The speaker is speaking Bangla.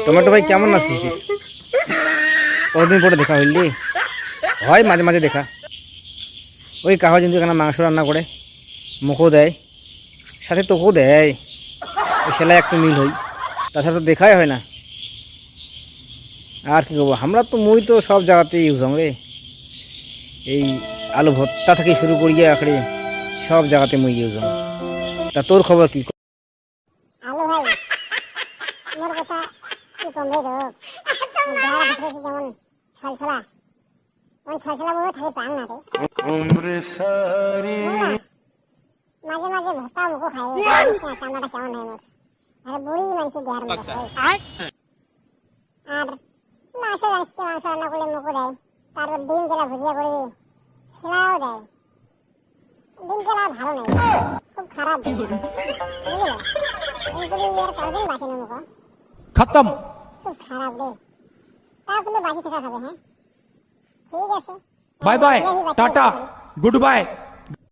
টমেটো ভাই কেমন আছিস? কতদিন পরে দেখা হইলি? হয় মাঝে মাঝে দেখা। ওই কাহা কিন্তু এখানে মাংস রান্না করে মুখও দেয়, সাথে তোকেও দেয়, ওই সেলাই একটু মিল হই, তাছাড়া তো দেখাই হয় না। আর কি করবো, আমরা তো মুই তো সব জায়গাতেই ইউজ রে। এই আলু ভর্তা থেকে শুরু করিয়ে আখড়ে সব জায়গাতে মুই ইউজ। তা তোর খবর কি? আলু ভাই মোর কথা কি কম রে রোগ দেহারা দেখেছি যেমন ছলছলা ওই ছলছলা মোর থাকে পাং না রে উমরে সারি মাঝে মাঝে ভর্তা মুখো খাই জানিস না চামড়াটা কেমন হয় মোর। আরে বুড়ি মানুষের দেহার মতো হয়। আর মাংস আজকে মাংস রান্না করলে মুখো দেয়, তারপর ডিম যেটা ভুজিয়া করবি সেটাও দেয়। ডিম যেটা ভালো নেই, খুব খারাপ বুঝলে। কতদিন বাঁচে না মুখো खत्म। খুব খারাপ রে। তারপরে বাঁচি থাকা খাবে। হ্যাঁ ঠিক আছে, bye bye, tata, good bye.